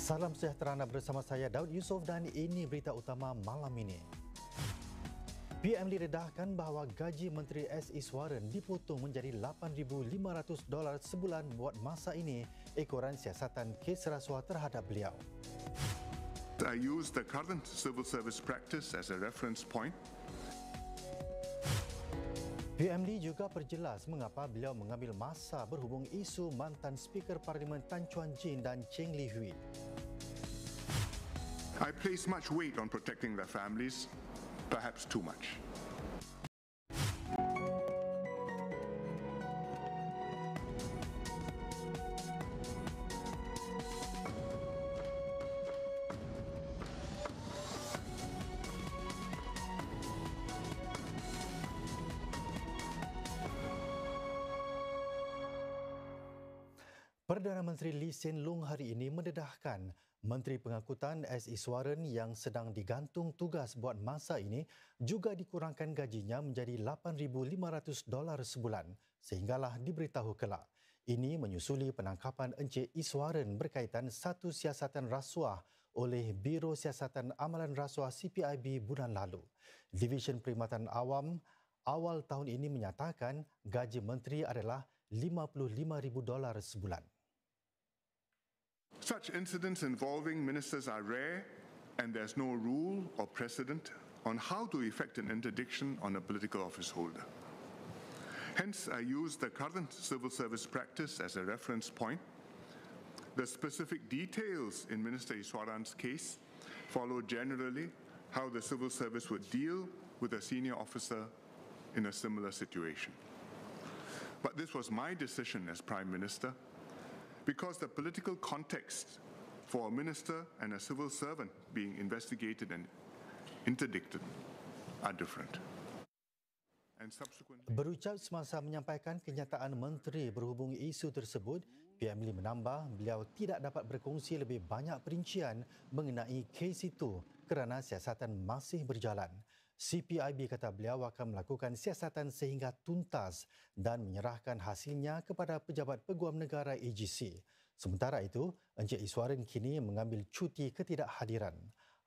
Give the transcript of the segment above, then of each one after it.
Salam sejahtera anda bersama saya Daud Yusof dan ini berita utama malam ini. PM didedahkan bahawa gaji Menteri S. Iswaran dipotong menjadi $8,500 sebulan buat masa ini ekoran siasatan kes rasuah terhadap beliau. I use the current civil service practice as a reference point. PM Lee juga perjelas mengapa beliau mengambil masa berhubung isu mantan Speaker Parlimen Tan Chuan Jin dan Cheng Li Hui. I place much weight on protecting their families, perhaps too much. Perdana Menteri Lee Hsien Loong hari ini mendedahkan Menteri Pengangkutan S. Iswaran yang sedang digantung tugas buat masa ini juga dikurangkan gajinya menjadi $8,500 sebulan sehinggalah diberitahu kelak. Ini menyusuli penangkapan Encik Iswaran berkaitan satu siasatan rasuah oleh Biro Siasatan Amalan Rasuah CPIB bulan lalu. Divisyen Perkhidmatan Awam awal tahun ini menyatakan gaji menteri adalah $55,000 sebulan. Such incidents involving ministers are rare, and there's no rule or precedent on how to effect an interdiction on a political office holder. Hence, I use the current civil service practice as a reference point. The specific details in Minister Iswaran's case follow generally how the civil service would deal with a senior officer in a similar situation. But this was my decision as Prime Minister because the political context for a minister and a civil servant being investigated and interdicted are different. Berucap semasa menyampaikan kenyataan menteri berhubung isu tersebut, PM Lee menambah beliau tidak dapat berkongsi lebih banyak perincian mengenai kes itu kerana siasatan masih berjalan. CPIB kata beliau akan melakukan siasatan sehingga tuntas dan menyerahkan hasilnya kepada Pejabat Peguam Negara AGC. Sementara itu, Encik Iswaran kini mengambil cuti ketidakhadiran.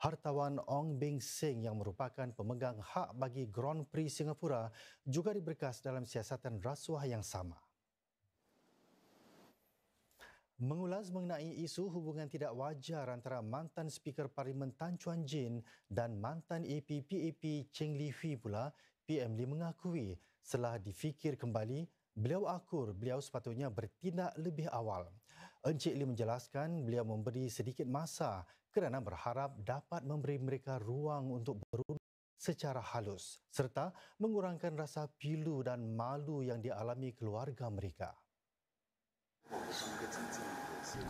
Hartawan Ong Beng Seng yang merupakan pemegang hak bagi Grand Prix Singapura juga diberkas dalam siasatan rasuah yang sama. Mengulas mengenai isu hubungan tidak wajar antara mantan Speaker Parlimen Tan Chuan Jin dan mantan AP PAP Cheng Li Hui pula, PM Lee mengakui setelah difikir kembali, beliau akur beliau sepatutnya bertindak lebih awal. Encik Lee menjelaskan beliau memberi sedikit masa kerana berharap dapat memberi mereka ruang untuk berunding secara halus serta mengurangkan rasa pilu dan malu yang dialami keluarga mereka.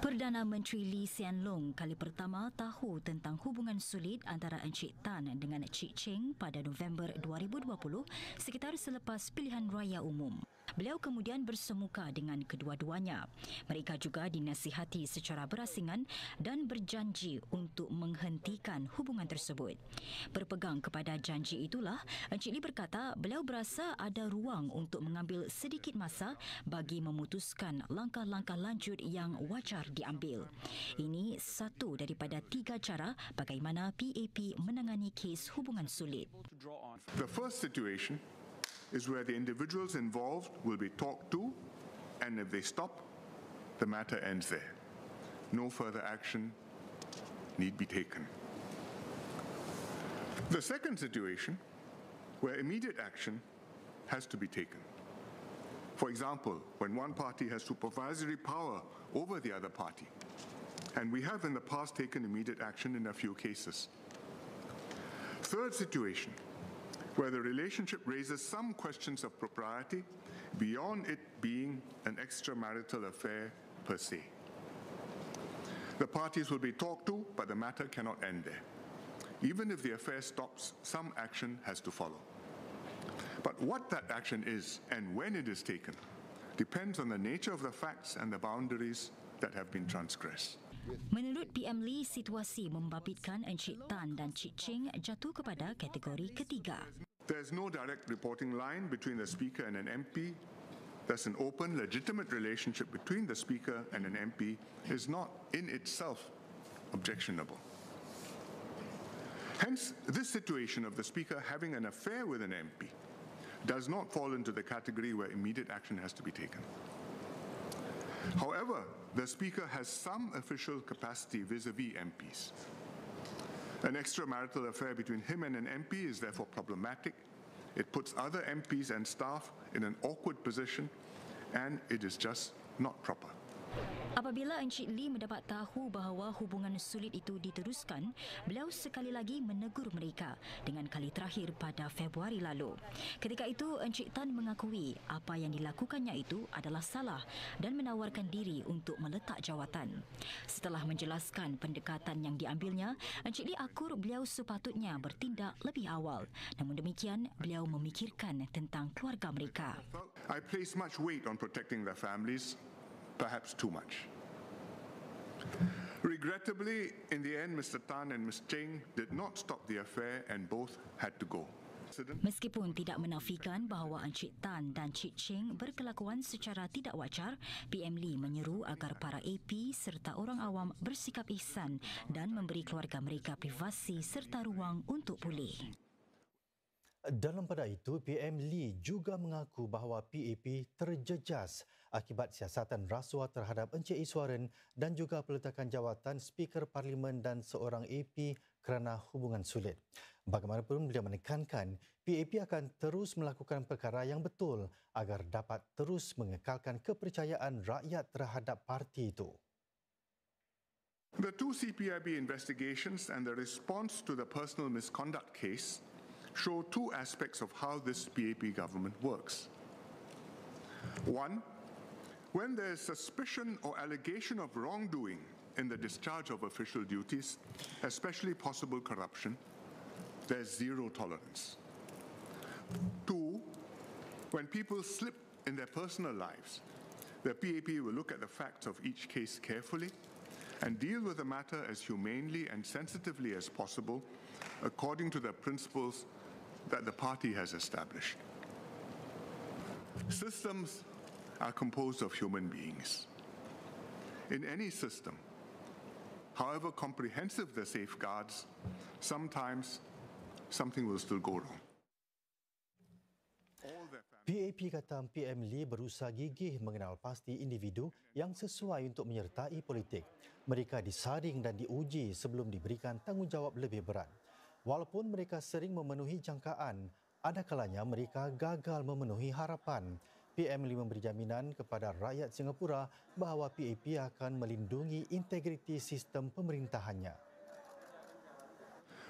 Perdana Menteri Lee Hsien Loong kali pertama tahu tentang hubungan sulit antara Encik Tan dengan Encik Cheng pada November 2020 sekitar selepas pilihan raya umum. Beliau kemudian bersemuka dengan kedua-duanya. Mereka juga dinasihati secara berasingan dan berjanji untuk menghentikan hubungan tersebut. Berpegang kepada janji itulah, Encik Lee berkata beliau berasa ada ruang untuk mengambil sedikit masa bagi memutuskan langkah-langkah lanjut yang wajar diambil. Ini satu daripada 3 cara bagaimana PAP menangani kes hubungan sulit. The first situation is where the individuals involved will be talked to, and if they stop, the matter ends there. No further action need be taken. The second situation, where immediate action has to be taken. For example, when one party has supervisory power over the other party, and we have in the past taken immediate action in a few cases. Third situation, where the relationship raises some questions of propriety beyond it being an extramarital affair per se. The parties will be talked to, but the matter cannot end there. Even if the affair stops, some action has to follow. But what that action is and when it is taken depends on the nature of the facts and the boundaries that have been transgressed. Menurut PM Lee, situasi membabitkan Encik Tan dan Cik Cheng jatuh kepada kategori ketiga. There's no direct reporting line between the Speaker and an MP. Thus, an open, legitimate relationship between the Speaker and an MP is not in itself objectionable. Hence, this situation of the Speaker having an affair with an MP does not fall into the category where immediate action has to be taken. However, the Speaker has some official capacity vis-à-vis MPs. An extramarital affair between him and an MP is therefore problematic. It puts other MPs and staff in an awkward position, and it is just not proper. Apabila Encik Lee mendapat tahu bahawa hubungan sulit itu diteruskan, beliau sekali lagi menegur mereka dengan kali terakhir pada Februari lalu. Ketika itu, Encik Tan mengakui apa yang dilakukannya itu adalah salah dan menawarkan diri untuk meletak jawatan. Setelah menjelaskan pendekatan yang diambilnya, Encik Lee akur beliau sepatutnya bertindak lebih awal. Namun demikian, beliau memikirkan tentang keluarga mereka. I place much weight on protecting their families, perhaps too much. Regrettably, in the end, Mr. Tan and Ms. Cheng did not stop the affair and both had to go. Meskipun tidak menafikan bahawa Encik Tan dan Cik Cheng berkelakuan secara tidak wajar, PM Lee menyeru agar para AP serta orang awam bersikap ihsan dan memberi keluarga mereka privasi serta ruang untuk pulih. Dalam pada itu, PM Lee juga mengaku bahawa PAP terjejas akibat siasatan rasuah terhadap Encik Iswaran dan juga peletakan jawatan Speaker Parlimen dan seorang AP kerana hubungan sulit. Bagaimanapun, beliau menekankan PAP akan terus melakukan perkara yang betul agar dapat terus mengekalkan kepercayaan rakyat terhadap parti itu. The two CPIB investigations and the response to the personal misconduct case show two aspects of how this PAP government works. One, when there is suspicion or allegation of wrongdoing in the discharge of official duties, especially possible corruption, there's zero tolerance. Two, when people slip in their personal lives, the PAP will look at the facts of each case carefully and deal with the matter as humanely and sensitively as possible according to the principles that the party has established. Systems are composed of human beings. In any system, however comprehensive the safeguards, sometimes something will still go wrong. PAP kata PM Lee berusaha gigih mengenal pasti individu yang sesuai untuk menyertai politik. Mereka disaring dan diuji sebelum diberikan tanggungjawab lebih berat. Walaupun mereka sering memenuhi jangkaan, ada kalanya mereka gagal memenuhi harapan. PM Lee memberi jaminan kepada rakyat Singapura bahawa PAP akan melindungi integriti sistem pemerintahannya.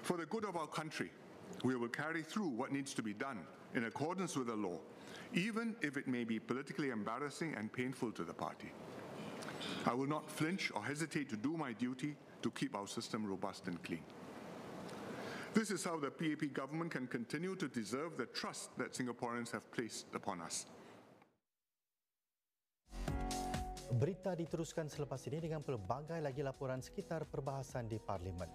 For the good of our country, we will carry through what needs to be done in accordance with the law, even if it may be politically embarrassing and painful to the party. I will not flinch or hesitate to do my duty to keep our system robust and clean. This is how the PAP government can continue to deserve the trust that Singaporeans have placed upon us. Berita diteruskan selepas ini dengan pelbagai lagi laporan sekitar perbahasan di Parlimen.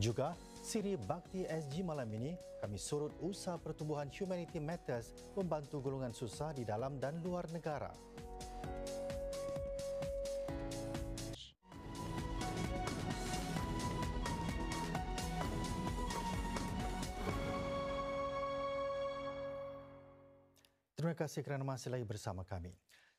Juga, siri Bakti SG malam ini, kami surut usaha pertubuhan Humanity Matters membantu golongan susah di dalam dan luar negara. Terima kasih kerana masih lagi bersama kami.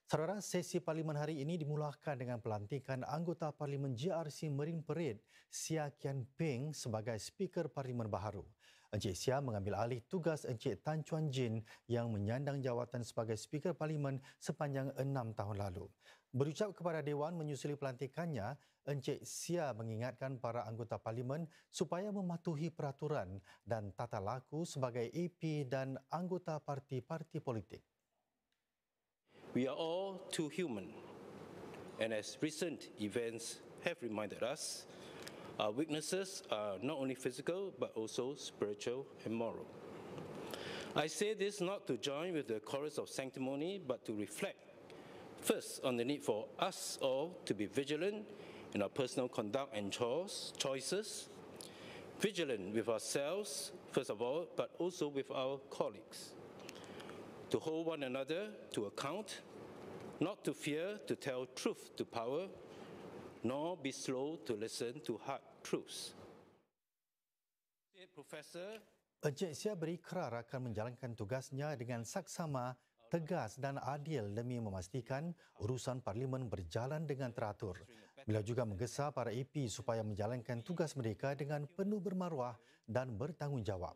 Saudara, sesi Parlimen hari ini dimulakan dengan pelantikan anggota Parlimen GRC Marine Parade, Sia Kian Peng sebagai Speaker Parlimen baharu. Encik Sia mengambil alih tugas Encik Tan Chuan Jin yang menyandang jawatan sebagai Speaker Parlimen sepanjang 6 tahun lalu. Berucap kepada Dewan menyusuli pelantikannya, Encik Sia mengingatkan para anggota Parlimen supaya mematuhi peraturan dan tata laku sebagai AP dan anggota parti-parti politik. We are all too human, and as recent events have reminded us, our weaknesses are not only physical but also spiritual and moral. I say this not to join with the chorus of sanctimony, but to reflect first on the need for us all to be vigilant in our personal conduct and choices, vigilant with ourselves, first of all, but also with our colleagues. To hold one another to account, not to fear to tell truth to power, nor be slow to listen to hard truths. Professor Encik Sia berikrar akan menjalankan tugasnya dengan saksama, tegas dan adil demi memastikan urusan Parlimen berjalan dengan teratur. Beliau juga menggesa para EP supaya menjalankan tugas mereka dengan penuh bermaruah dan bertanggungjawab.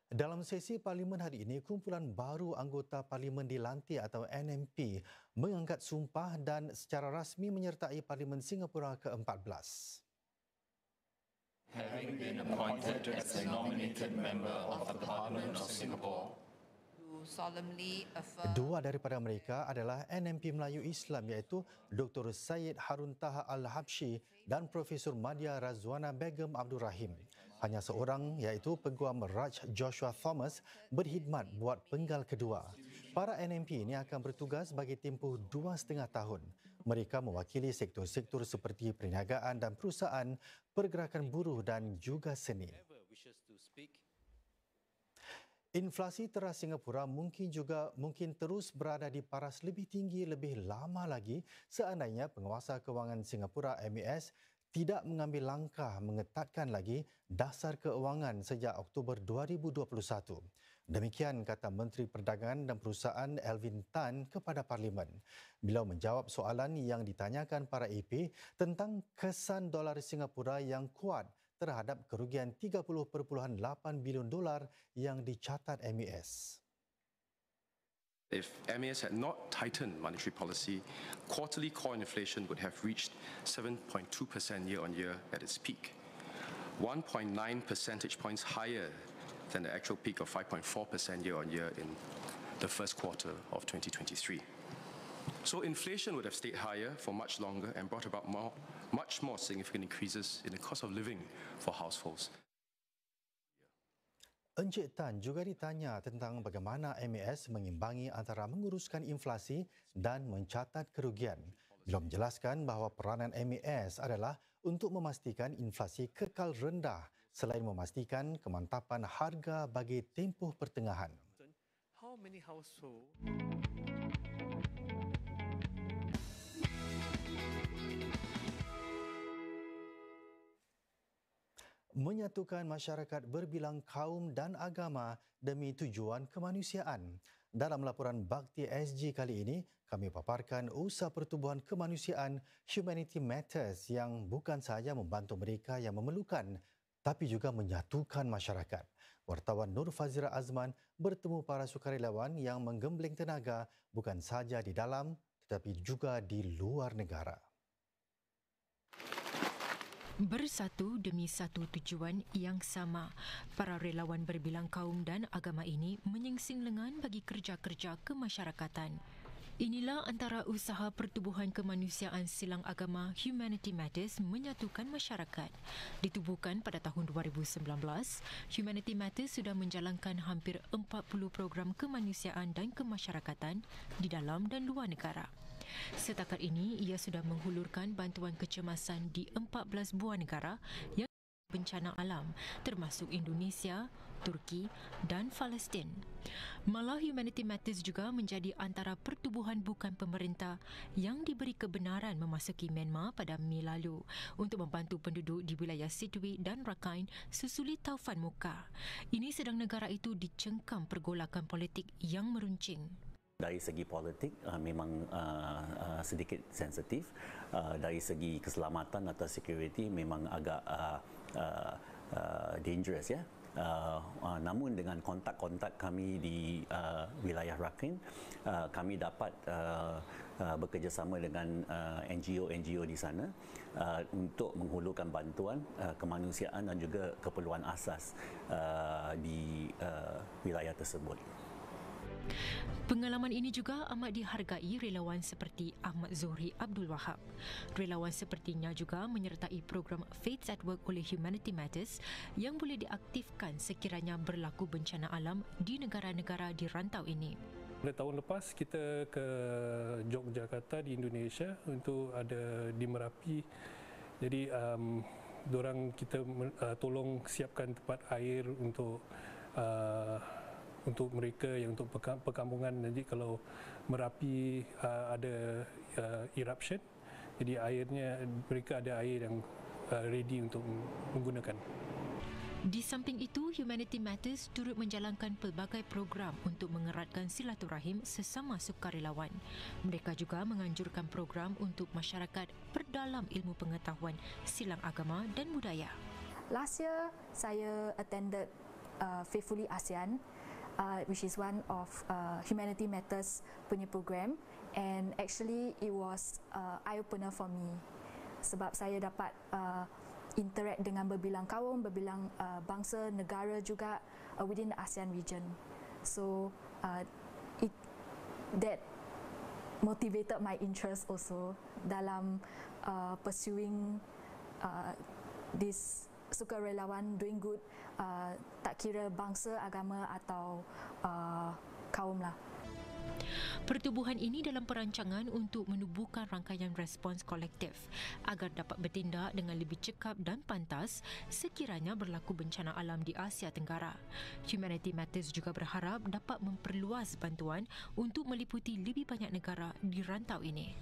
Dalam sesi Parlimen hari ini, kumpulan baru anggota Parlimen dilantik atau NMP mengangkat sumpah dan secara rasmi menyertai Parlimen Singapura ke-14. Having been appointed as a nominated member of the Parliament of Singapore, solemnly affirm Dua daripada mereka adalah NMP Melayu Islam iaitu Dr. Syed Harun Taha Al-Habsyi dan Profesor Madya Razwana Begum Abdul Rahim. Hanya seorang iaitu Peguam Raj Joshua Thomas berkhidmat buat penggal kedua. Para NMP ini akan bertugas bagi tempoh 2,5 tahun. Mereka mewakili sektor-sektor seperti perniagaan dan perusahaan, pergerakan buruh dan juga seni. Inflasi teras Singapura mungkin terus berada di paras lebih tinggi lebih lama lagi seandainya penguasa kewangan Singapura MAS tidak mengambil langkah mengetatkan lagi dasar keuangan sejak Oktober 2021. Demikian kata Menteri Perdagangan dan Perusahaan Alvin Tan kepada Parlimen. Beliau menjawab soalan yang ditanyakan para EP tentang kesan dolar Singapura yang kuat terhadap kerugian $30.8 bilion yang dicatat MAS. If MAS had not tightened monetary policy, quarterly core inflation would have reached 7.2% year-on-year at its peak, 1.9 percentage points higher than the actual peak of 5.4% year-on-year in the first quarter of 2023. So inflation would have stayed higher for much longer and brought about much more significant increases in the cost of living for households. Encik Tan juga ditanya tentang bagaimana MAS mengimbangi antara menguruskan inflasi dan mencatat kerugian. Beliau menjelaskan bahawa peranan MAS adalah untuk memastikan inflasi kekal rendah selain memastikan kemantapan harga bagi tempoh pertengahan. How many households? Menyatukan masyarakat berbilang kaum dan agama demi tujuan kemanusiaan. Dalam laporan Bakti SG kali ini, kami paparkan usaha pertubuhan kemanusiaan Humanity Matters yang bukan sahaja membantu mereka yang memerlukan, tapi juga menyatukan masyarakat. Wartawan Nur Fazira Azman bertemu para sukarelawan yang menggembleng tenaga bukan sahaja di dalam tetapi juga di luar negara. Bersatu demi satu tujuan yang sama, para relawan berbilang kaum dan agama ini menyingsing lengan bagi kerja-kerja kemasyarakatan. Inilah antara usaha pertubuhan kemanusiaan silang agama Humanity Matters menyatukan masyarakat. Ditubuhkan pada tahun 2019, Humanity Matters sudah menjalankan hampir 40 program kemanusiaan dan kemasyarakatan di dalam dan luar negara. Setakat ini, ia sudah menghulurkan bantuan kecemasan di 14 buah negara yang bencana alam, termasuk Indonesia, Turki dan Palestin. Malah Humanity Matters juga menjadi antara pertubuhan bukan pemerintah yang diberi kebenaran memasuki Myanmar pada Mei lalu untuk membantu penduduk di wilayah Sittwe dan Rakhine susuli taufan Muka. Ini sedang negara itu dicengkam pergolakan politik yang meruncing. Dari segi politik memang sedikit sensitif, dari segi keselamatan atau security memang agak dangerous ya. Namun dengan kontak-kontak kami di wilayah Rakhine, kami dapat bekerjasama dengan NGO di sana untuk menghulurkan bantuan kemanusiaan dan juga keperluan asas di wilayah tersebut. Pengalaman ini juga amat dihargai relawan seperti Ahmad Zohri Abdul Wahab. Relawan sepertinya juga menyertai program Faiths at Work oleh Humanity Matters yang boleh diaktifkan sekiranya berlaku bencana alam di negara-negara di rantau ini. Pada tahun lepas kita ke Yogyakarta di Indonesia untuk ada di Merapi. Jadi dorang kita tolong siapkan tempat air untuk mereka yang untuk perkampungan. Jadi kalau Merapi ada eruption, jadi mereka ada air yang ready untuk menggunakan. Di samping itu, Humanity Matters turut menjalankan pelbagai program untuk mengeratkan silaturahim sesama sukarelawan. Mereka juga menganjurkan program untuk masyarakat perdalam ilmu pengetahuan silang agama dan budaya. Last year, saya attended Faithfully ASEAN, which is one of Humanity Matters punya program, and actually it was eye-opener for me sebab saya dapat interact dengan berbilang kaum, berbilang bangsa, negara juga within the ASEAN region. So that motivated my interest also dalam pursuing this sukarelawan doing good, tak kira bangsa, agama atau kaum lah. Pertubuhan ini dalam perancangan untuk menubuhkan rangkaian respons kolektif agar dapat bertindak dengan lebih cekap dan pantas sekiranya berlaku bencana alam di Asia Tenggara. Humanity Matters juga berharap dapat memperluas bantuan untuk meliputi lebih banyak negara di rantau ini.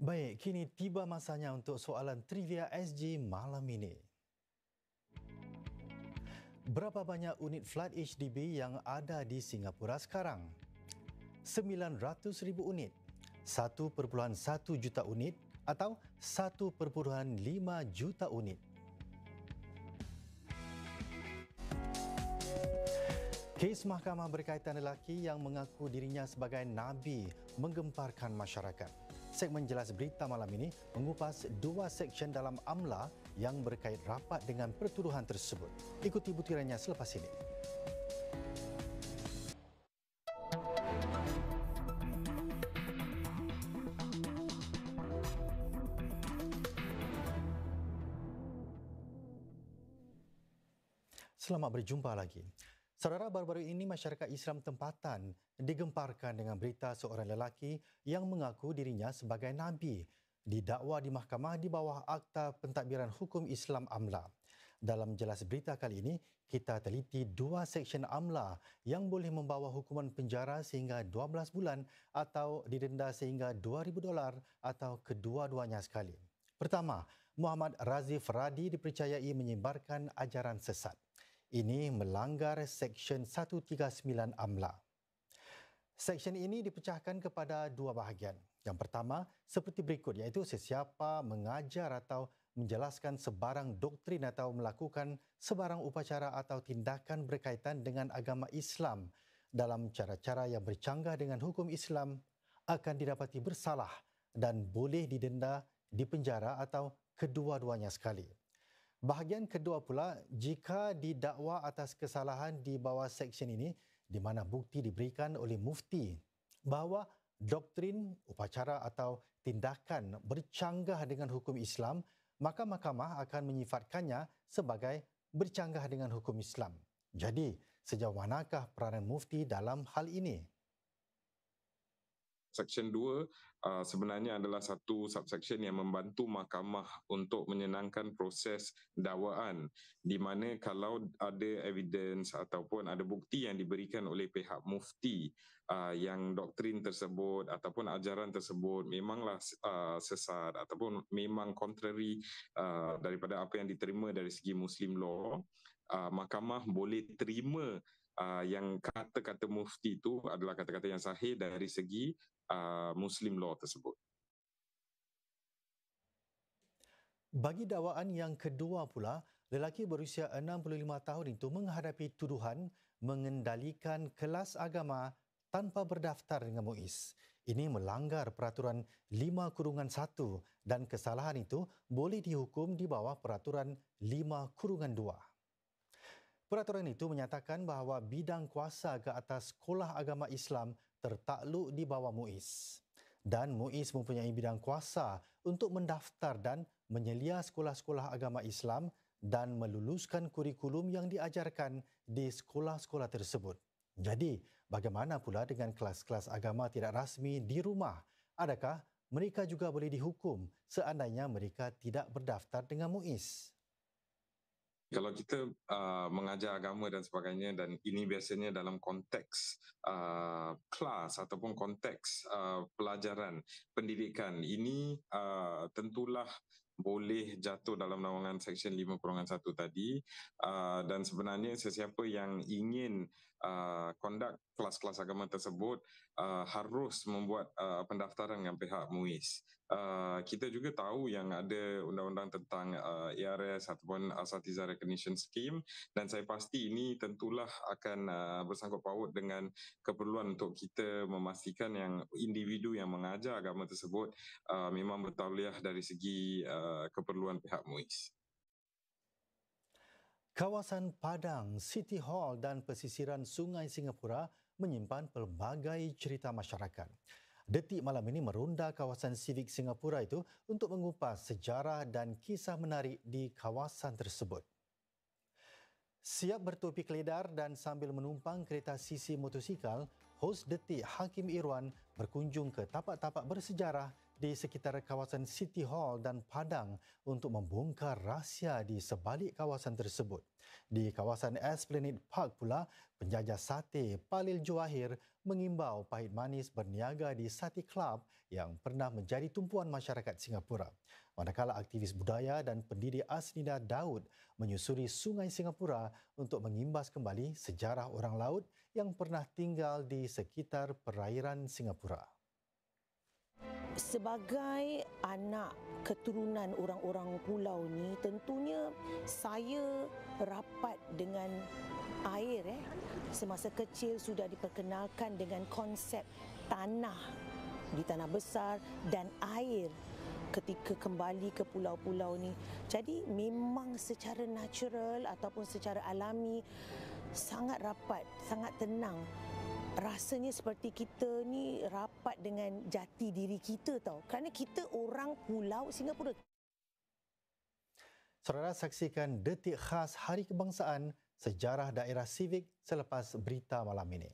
Baik, kini tiba masanya untuk soalan Trivia SG malam ini. Berapa banyak unit Flood HDB yang ada di Singapura sekarang? 900,000 unit, 1.1 juta unit atau 1.5 juta unit? Kes mahkamah berkaitan lelaki yang mengaku dirinya sebagai Nabi menggemparkan masyarakat. Segmen Jelas Berita malam ini mengupas 2 seksyen dalam AMLA yang berkait rapat dengan pertuduhan tersebut. Ikuti butirannya selepas ini. Selamat berjumpa lagi. Saudara, baru-baru ini masyarakat Islam tempatan digemparkan dengan berita seorang lelaki yang mengaku dirinya sebagai Nabi didakwa di mahkamah di bawah Akta Pentadbiran Hukum Islam AMLA. Dalam Jelas Berita kali ini, kita teliti 2 seksyen AMLA yang boleh membawa hukuman penjara sehingga 12 bulan atau didenda sehingga $2,000 atau kedua-duanya sekali. Pertama, Muhammad Razif Radi dipercayai menyebarkan ajaran sesat. Ini melanggar Seksyen 139 AMLA. Seksyen ini dipecahkan kepada 2 bahagian. Yang pertama, seperti berikut, iaitu sesiapa mengajar atau menjelaskan sebarang doktrin atau melakukan sebarang upacara atau tindakan berkaitan dengan agama Islam dalam cara-cara yang bercanggah dengan hukum Islam akan didapati bersalah dan boleh didenda, dipenjara atau kedua-duanya sekali. Bahagian kedua pula, jika didakwa atas kesalahan di bawah seksyen ini di mana bukti diberikan oleh mufti bahawa doktrin, upacara atau tindakan bercanggah dengan hukum Islam, maka mahkamah akan menyifatkannya sebagai bercanggah dengan hukum Islam. Jadi, sejauh manakah peranan mufti dalam hal ini? Seksyen 2 sebenarnya adalah satu subseksyen yang membantu mahkamah untuk menyenangkan proses dakwaan, di mana kalau ada evidence ataupun ada bukti yang diberikan oleh pihak mufti yang doktrin tersebut ataupun ajaran tersebut memanglah sesat ataupun memang contrary daripada apa yang diterima dari segi Muslim law, mahkamah boleh terima yang kata-kata mufti itu adalah kata-kata yang sahih dari segi Muslim law tersebut. Bagi dakwaan yang kedua pula, lelaki berusia 65 tahun itu menghadapi tuduhan mengendalikan kelas agama tanpa berdaftar dengan MUIS. Ini melanggar peraturan 5/1 dan kesalahan itu boleh dihukum di bawah peraturan 5/2. Peraturan itu menyatakan bahawa bidang kuasa ke atas sekolah agama Islam tertakluk di bawah MUIS. Dan MUIS mempunyai bidang kuasa untuk mendaftar dan menyelia sekolah-sekolah agama Islam dan meluluskan kurikulum yang diajarkan di sekolah-sekolah tersebut. Jadi, bagaimana pula dengan kelas-kelas agama tidak rasmi di rumah? Adakah mereka juga boleh dihukum seandainya mereka tidak berdaftar dengan MUIS. Kalau kita mengajar agama dan sebagainya, dan ini biasanya dalam konteks kelas ataupun konteks pelajaran pendidikan, ini tentulah boleh jatuh dalam naungan Seksyen 5/1 tadi, dan sebenarnya sesiapa yang ingin conduct kelas-kelas agama tersebut harus membuat pendaftaran dengan pihak MUIS. Kita juga tahu yang ada undang-undang tentang ARS ataupun Asatizah Recognition Scheme, dan saya pasti ini tentulah akan bersangkut paut dengan keperluan untuk kita memastikan yang individu yang mengajar agama tersebut memang bertauliah dari segi keperluan pihak MUIS. Kawasan Padang, City Hall dan pesisiran Sungai Singapura menyimpan pelbagai cerita masyarakat. Detik malam ini meronda kawasan Civic Singapura itu untuk mengupas sejarah dan kisah menarik di kawasan tersebut. Siap bertopi keledar dan sambil menumpang kereta sisi motosikal, hos Detik Hakim Irwan berkunjung ke tapak-tapak bersejarah di sekitar kawasan City Hall dan Padang untuk membongkar rahsia di sebalik kawasan tersebut. Di kawasan Esplanade Park pula, penjajah sate Palil Johahir mengimbau pahit manis berniaga di Sate Club yang pernah menjadi tumpuan masyarakat Singapura. Manakala aktivis budaya dan pendiri Asnida Daud menyusuri Sungai Singapura untuk mengimbas kembali sejarah orang laut yang pernah tinggal di sekitar perairan Singapura. Sebagai anak keturunan orang-orang pulau ni, tentunya saya rapat dengan air. Semasa kecil sudah diperkenalkan dengan konsep tanah di tanah besar dan air ketika kembali ke pulau-pulau ni. Jadi memang secara natural ataupun secara alami sangat rapat, sangat tenang. Rasanya seperti kita ni rapat dengan jati diri kita tau. Kerana kita orang Pulau Singapura. Saudara, saksikan detik khas Hari Kebangsaan sejarah daerah Civic selepas berita malam ini.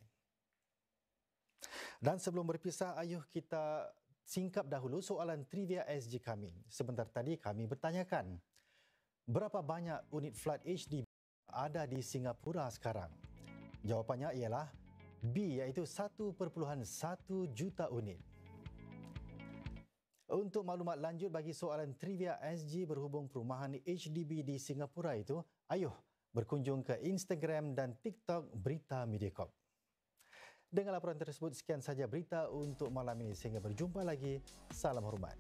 Dan sebelum berpisah, ayuh kita singkap dahulu soalan trivia SG kami. Sebentar tadi kami bertanyakan, berapa banyak unit flat HDB ada di Singapura sekarang? Jawapannya ialah B, iaitu 1.1 juta unit. Untuk maklumat lanjut bagi soalan trivia SG berhubung perumahan HDB di Singapura itu, ayuh berkunjung ke Instagram dan TikTok Berita Mediacorp. Dengan laporan tersebut, sekian saja berita untuk malam ini. Sehingga berjumpa lagi. Salam hormat.